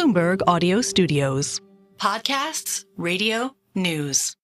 Bloomberg Audio Studios. Podcasts, radio, news.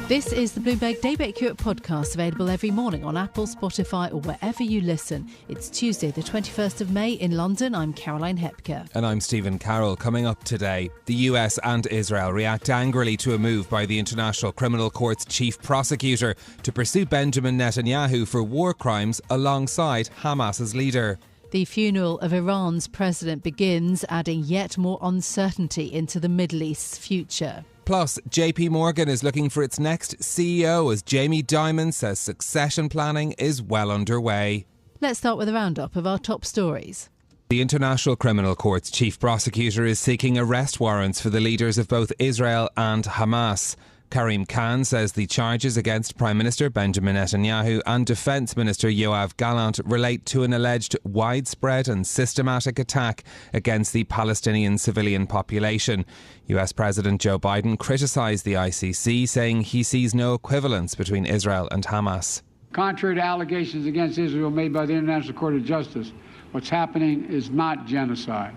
This is the Bloomberg Daybreak Europe podcast, available every morning on Apple, Spotify or wherever you listen. It's Tuesday, the 21st of May in London. I'm Caroline Hepker. And I'm Stephen Carroll. Coming up today, the US and Israel react angrily to a move by the International Criminal Court's chief prosecutor to pursue Benjamin Netanyahu for war crimes alongside Hamas's leader. The funeral of Iran's president begins, adding yet more uncertainty into the Middle East's future. Plus, JPMorgan is looking for its next CEO as Jamie Dimon says succession planning is well underway. Let's start with a roundup of our top stories. The International Criminal Court's chief prosecutor is seeking arrest warrants for the leaders of both Israel and Hamas. Karim Khan says the charges against Prime Minister Benjamin Netanyahu and Defence Minister Yoav Gallant relate to an alleged widespread and systematic attack against the Palestinian civilian population. US President Joe Biden criticised the ICC, saying he sees no equivalence between Israel and Hamas. Contrary to allegations against Israel made by the International Court of Justice, what's happening is not genocide.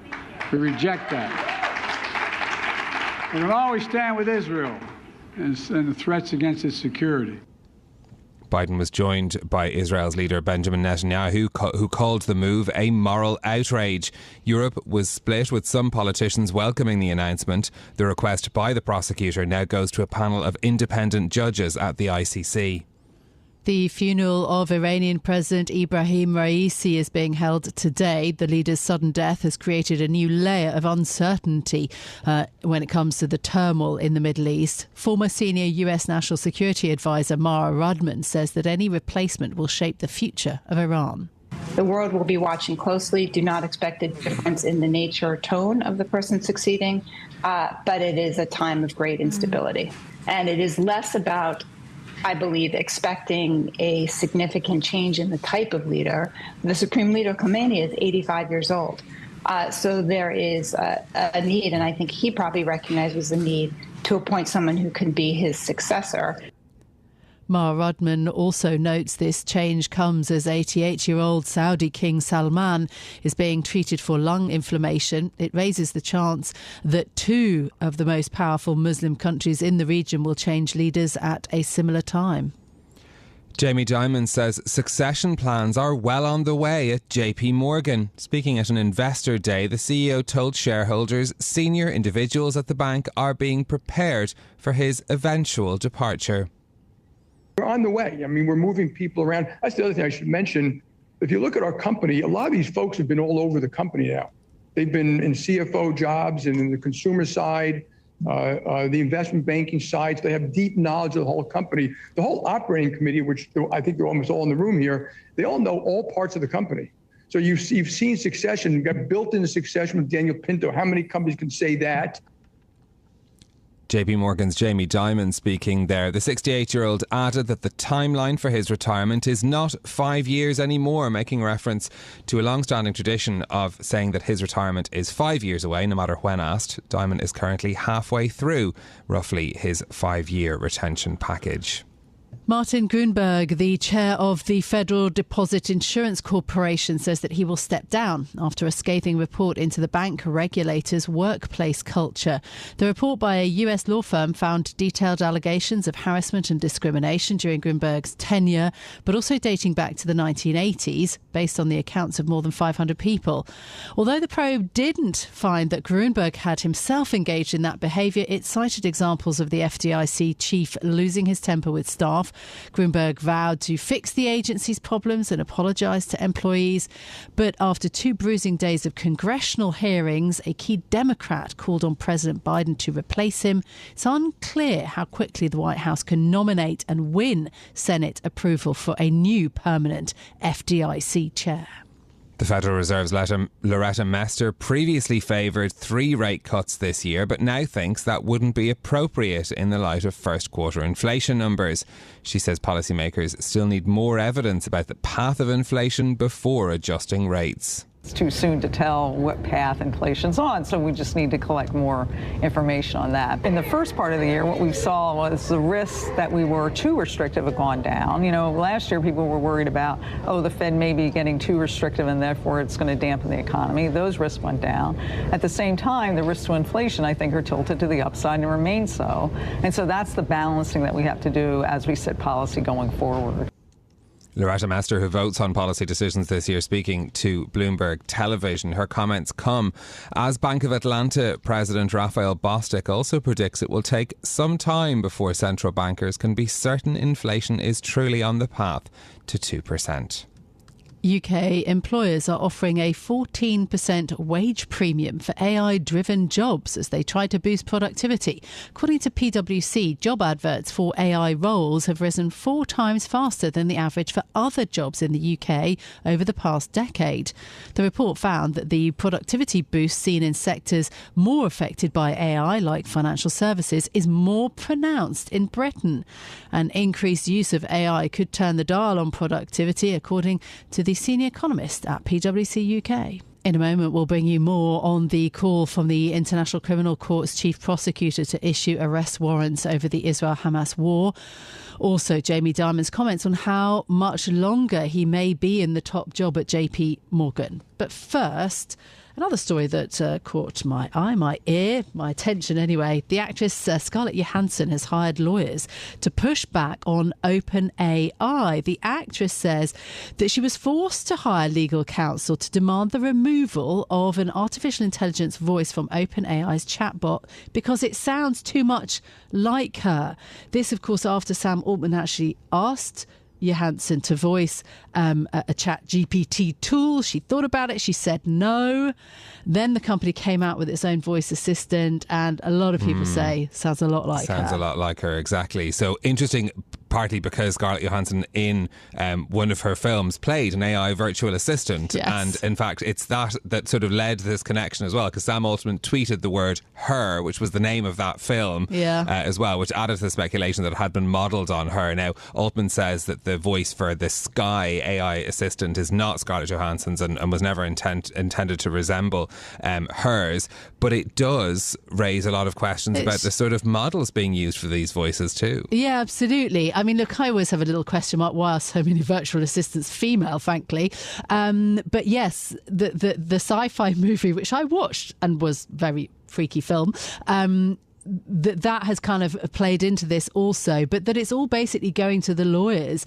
We reject that. We will always stand with Israel and the threats against its security. Biden was joined by Israel's leader Benjamin Netanyahu, who called the move a moral outrage. Europe was split, with some politicians welcoming the announcement. The request by the prosecutor now goes to a panel of independent judges at the ICC. The funeral of Iranian President Ibrahim Raisi is being held today. The leader's sudden death has created a new layer of uncertainty when it comes to the turmoil in the Middle East. Former senior US National Security Advisor Mara Rudman says that any replacement will shape the future of Iran. The world will be watching closely. Do not expect a difference in the nature or tone of the person succeeding, but it is a time of great instability. And it is less about, I believe, expecting a significant change in the type of leader. The Supreme Leader Khamenei is 85 years old. So there is a need, and I think he probably recognizes the need to appoint someone who can be his successor. Mara Rudman also notes this change comes as 88-year-old Saudi King Salman is being treated for lung inflammation. It raises the chance that two of the most powerful Muslim countries in the region will change leaders at a similar time. Jamie Dimon says succession plans are well on the way at JPMorgan. Speaking at an investor day, the CEO told shareholders senior individuals at the bank are being prepared for his eventual departure. We're on the way. I mean, we're moving people around. That's the other thing I should mention. If you look at our company, a lot of these folks have been all over the company now. They've been in CFO jobs and in the consumer side, the investment banking side. So they have deep knowledge of the whole company. The whole operating committee, which I think they're almost all in the room here, they all know all parts of the company. So you've seen succession. You've got built-in succession with Daniel Pinto. How many companies can say that? JPMorgan's Jamie Dimon speaking there. The 68-year-old added that the timeline for his retirement is not 5 years anymore, making reference to a long-standing tradition of saying that his retirement is 5 years away, no matter when asked. Dimon is currently halfway through, roughly, his 5-year retention package. Martin Grunberg, the chair of the Federal Deposit Insurance Corporation, says that he will step down after a scathing report into the bank regulator's workplace culture. The report by a US law firm found detailed allegations of harassment and discrimination during Grunberg's tenure, but also dating back to the 1980s, based on the accounts of more than 500 people. Although the probe didn't find that Grunberg had himself engaged in that behaviour, it cited examples of the FDIC chief losing his temper with staff. Grunberg vowed to fix the agency's problems and apologised to employees. But after 2 bruising days of congressional hearings, a key Democrat called on President Biden to replace him. It's unclear how quickly the White House can nominate and win Senate approval for a new permanent FDIC chair. The Federal Reserve's Loretta Mester previously favoured 3 rate cuts this year, but now thinks that wouldn't be appropriate in the light of first quarter inflation numbers. She says policymakers still need more evidence about the path of inflation before adjusting rates. It's too soon to tell what path inflation's on, so we just need to collect more information on that. In the first part of the year, what we saw was the risks that we were too restrictive have gone down. You know, last year people were worried about, the Fed may be getting too restrictive and therefore it's going to dampen the economy. Those risks went down. At the same time, the risks to inflation, I think, are tilted to the upside and remain so. And so that's the balancing that we have to do as we set policy going forward. Loretta Mester, who votes on policy decisions this year, speaking to Bloomberg Television. Her comments come as Bank of Atlanta President Raphael Bostic also predicts it will take some time before central bankers can be certain inflation is truly on the path to 2%. UK employers are offering a 14% wage premium for AI-driven jobs as they try to boost productivity. According to PwC, job adverts for AI roles have risen 4 times faster than the average for other jobs in the UK over the past decade. The report found that the productivity boost seen in sectors more affected by AI, like financial services, is more pronounced in Britain. An increased use of AI could turn the dial on productivity, according to the senior economist at PwC UK. In a moment, we'll bring you more on the call from the International Criminal Court's chief prosecutor to issue arrest warrants over the Israel-Hamas war. Also, Jamie Dimon's comments on how much longer he may be in the top job at JPMorgan. But first, another story that caught my eye, my ear, my attention anyway. The actress Scarlett Johansson has hired lawyers to push back on OpenAI. The actress says that she was forced to hire legal counsel to demand the removal of an artificial intelligence voice from OpenAI's chatbot because it sounds too much like her. This, of course, after Sam Altman actually asked Johansson to voice a chat GPT tool. She thought about it. She said no. Then the company came out with its own voice assistant, and a lot of people say sounds a lot like her. Sounds a lot like her, exactly. So interesting, partly because Scarlett Johansson in one of her films played an AI virtual assistant. Yes. And in fact, it's that sort of led to this connection as well, because Sam Altman tweeted the word her, which was the name of that film as well, which added to the speculation that it had been modelled on her. Now, Altman says that the voice for the Sky AI assistant is not Scarlett Johansson's and was never intended to resemble hers, but it does raise a lot of questions about the sort of models being used for these voices too. Yeah, absolutely. I mean, look, I always have a little question mark, why are so many virtual assistants female, frankly? But yes, the sci-fi movie, which I watched and was very freaky film, that has kind of played into this also, but that it's all basically going to the lawyers.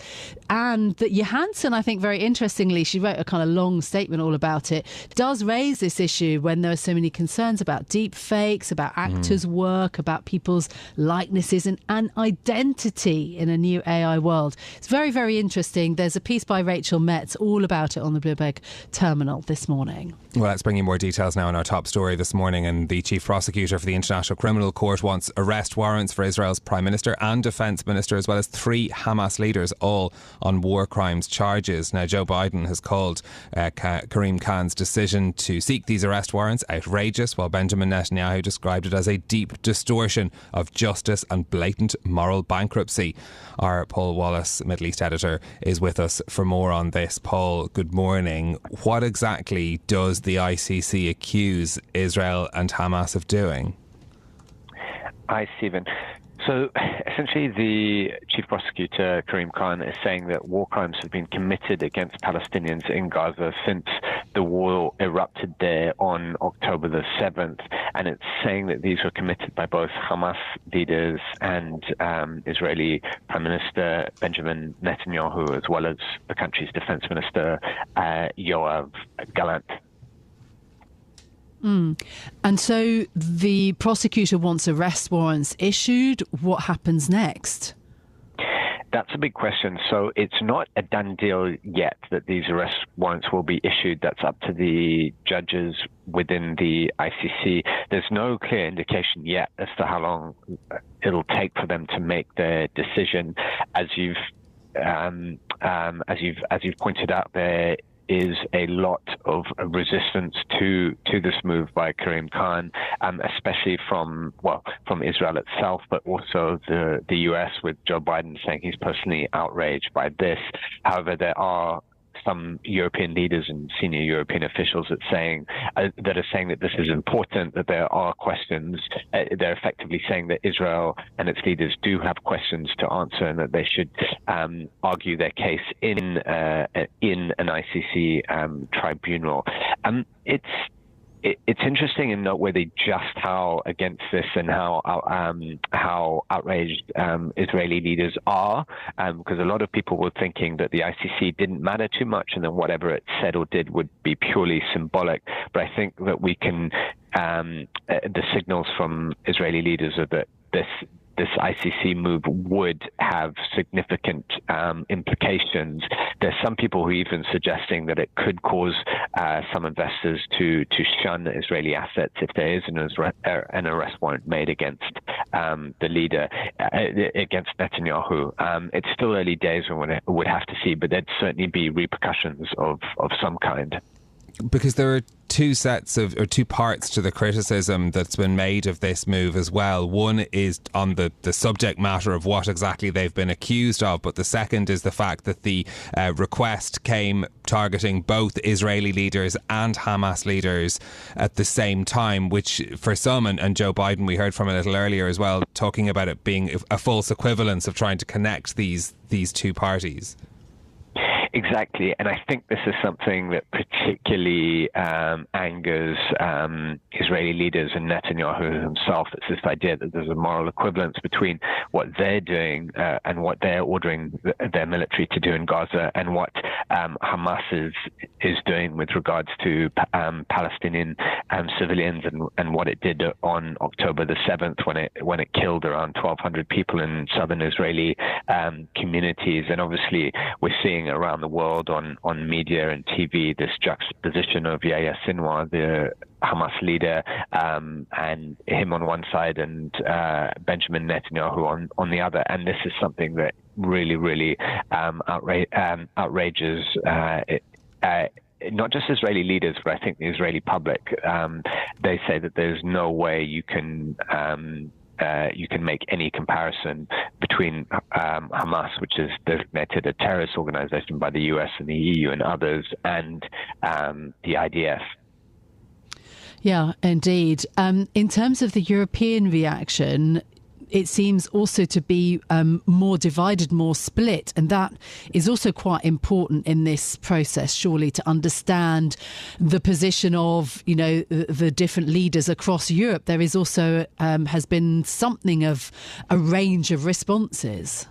And that Johansson, I think very interestingly, she wrote a kind of long statement all about it, does raise this issue when there are so many concerns about deep fakes, about actors' work, about people's likenesses and identity in a new AI world. It's very, very interesting. There's a piece by Rachel Metz all about it on the Bloomberg terminal this morning. Well, let's bring you more details now on our top story this morning. And the chief prosecutor for the International Criminal Court wants arrest warrants for Israel's Prime Minister and Defence Minister, as well as 3 Hamas leaders, all on war crimes charges. Now, Joe Biden has called Karim Khan's decision to seek these arrest warrants outrageous, while Benjamin Netanyahu described it as a deep distortion of justice and blatant moral bankruptcy. Our Paul Wallace, Middle East editor, is with us for more on this. Paul, good morning. What exactly does the ICC accuse Israel and Hamas of doing? Hi, Stephen. So essentially the chief prosecutor, Karim Khan, is saying that war crimes have been committed against Palestinians in Gaza since the war erupted there on October the 7th. And it's saying that these were committed by both Hamas leaders and Israeli Prime Minister Benjamin Netanyahu, as well as the country's defense minister, Yoav Gallant. And so the prosecutor wants arrest warrants issued. What happens next? That's a big question. So it's not a done deal yet that these arrest warrants will be issued. That's up to the judges within the ICC. There's no clear indication yet as to how long it'll take for them to make their decision. As you've pointed out, there is a lot of resistance to this move by Karim Khan, especially from Israel itself, but also the US, with Joe Biden saying he's personally outraged by this. However, there are some European leaders and senior European officials that are saying that this is important, that there are questions. They're effectively saying that Israel and its leaders do have questions to answer, and that they should argue their case in an ICC tribunal. It's interesting and noteworthy just how against this and how outraged Israeli leaders are, because a lot of people were thinking that the ICC didn't matter too much, and then whatever it said or did would be purely symbolic. But I think that we can, the signals from Israeli leaders are that this ICC move would have significant implications. There's some people who are even suggesting that it could cause some investors to shun Israeli assets if there is an arrest warrant made against the leader, against Netanyahu. It's still early days, and would have to see, but there'd certainly be repercussions of some kind. Because there are two parts to the criticism that's been made of this move as well. One is on the subject matter of what exactly they've been accused of, but the second is the fact that the request came targeting both Israeli leaders and Hamas leaders at the same time, which for some, and Joe Biden we heard from a little earlier as well, talking about it being a false equivalence of trying to connect these two parties. Exactly, and I think this is something that particularly angers Israeli leaders and Netanyahu himself. It's this idea that there's a moral equivalence between what they're doing and what they're ordering their military to do in Gaza, and what Hamas is doing with regards to Palestinian civilians, and what it did on October the 7th when it killed around 1,200 people in southern Israeli communities. And obviously, we're seeing around the world on media and TV this juxtaposition of Yahya Sinwar, the Hamas leader, and him on one side, and Benjamin Netanyahu on the other. And this is something that really outrages not just Israeli leaders, but I think the Israeli public. They say that there's no way you can make any comparison between Hamas, which is designated a terrorist organization by the US and the EU and others, and the IDF. Yeah, indeed. In terms of the European reaction, it seems also to be more divided, more split. And that is also quite important in this process, surely, to understand the position of, the different leaders across Europe. There is also has been something of a range of responses.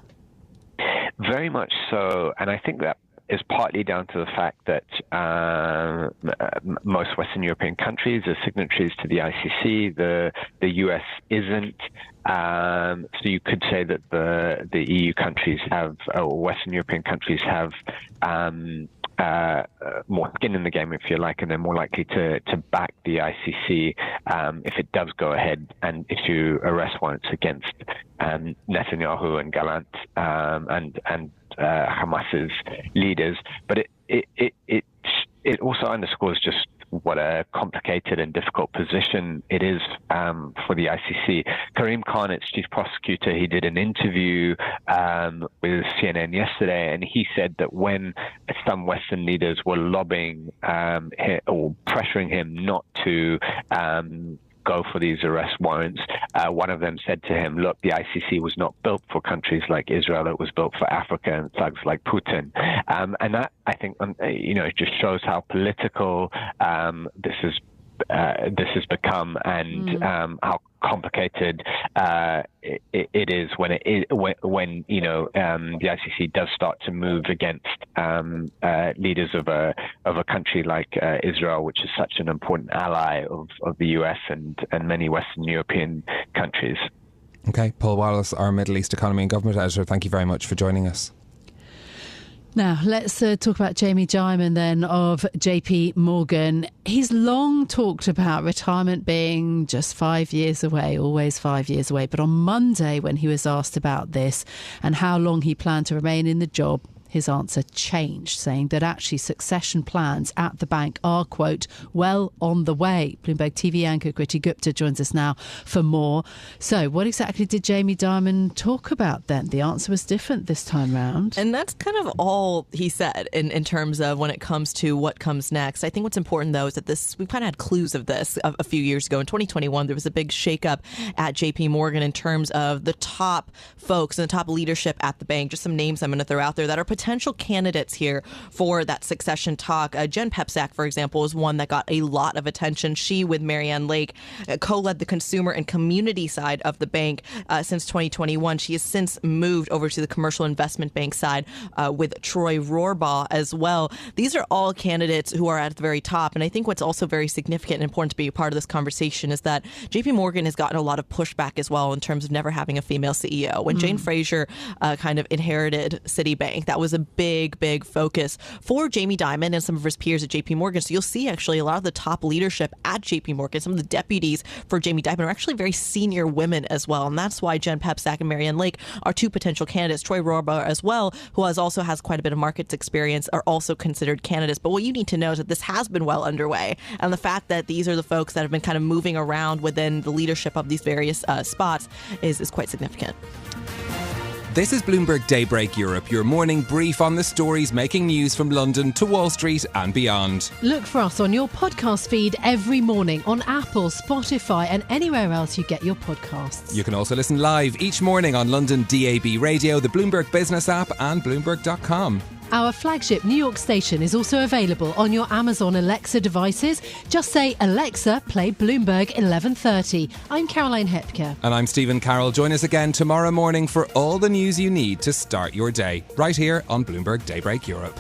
Very much so. And I think that is partly down to the fact that most Western European countries are signatories to the ICC. The US isn't. So you could say that the EU countries have, or Western European countries have, more skin in the game, if you like, and they're more likely to back the ICC if it does go ahead and issue arrest warrants against Netanyahu and Gallant and Hamas's leaders. But it also underscores just what a complicated and difficult position it is for the ICC. Karim Khan, its chief prosecutor, he did an interview with CNN yesterday, and he said that when some Western leaders were lobbying or pressuring him not to go for these arrest warrants, one of them said to him, look, the ICC was not built for countries like Israel, it was built for Africa and thugs like Putin. And that, I think, it just shows how political this has become, and how complicated it is when the ICC does start to move against leaders of a country like Israel, which is such an important ally of the US and many Western European countries. Okay, Paul Wallace, our Middle East economy and government editor, thank you very much for joining us. Now, let's talk about Jamie Dimon then of JPMorgan. He's long talked about retirement being just 5 years away, always 5 years away. But on Monday, when he was asked about this and how long he planned to remain in the job, his answer changed, saying that actually succession plans at the bank are, quote, well on the way. Bloomberg TV anchor Kriti Gupta joins us now for more. So what exactly did Jamie Dimon talk about then? The answer was different this time round. And that's kind of all he said in terms of when it comes to what comes next. I think what's important, though, is that we've kind of had clues of this a few years ago. In 2021, there was a big shakeup at JPMorgan in terms of the top folks and the top leadership at the bank. Just some names I'm going to throw out there that are potential candidates here for that succession talk. Jen Pepsack, for example, is one that got a lot of attention. She, with Marianne Lake, co-led the consumer and community side of the bank since 2021. She has since moved over to the commercial investment bank side with Troy Rohrbaugh as well. These are all candidates who are at the very top. And I think what's also very significant and important to be a part of this conversation is that JPMorgan has gotten a lot of pushback as well in terms of never having a female CEO. When Jane Fraser kind of inherited Citibank, that was a big, big focus for Jamie Dimon and some of his peers at JPMorgan. So you'll see actually a lot of the top leadership at JPMorgan, some of the deputies for Jamie Dimon are actually very senior women as well. And that's why Jen Pepsack and Marianne Lake are two potential candidates. Troy Rohrbaugh as well, who also has quite a bit of markets experience, are also considered candidates. But what you need to know is that this has been well underway. And the fact that these are the folks that have been kind of moving around within the leadership of these various spots is quite significant. This is Bloomberg Daybreak Europe, your morning brief on the stories making news from London to Wall Street and beyond. Look for us on your podcast feed every morning on Apple, Spotify and anywhere else you get your podcasts. You can also listen live each morning on London DAB Radio, the Bloomberg Business app and Bloomberg.com. Our flagship New York station is also available on your Amazon Alexa devices. Just say, Alexa, play Bloomberg 1130. I'm Caroline Hepker. And I'm Stephen Carroll. Join us again tomorrow morning for all the news you need to start your day, right here on Bloomberg Daybreak Europe.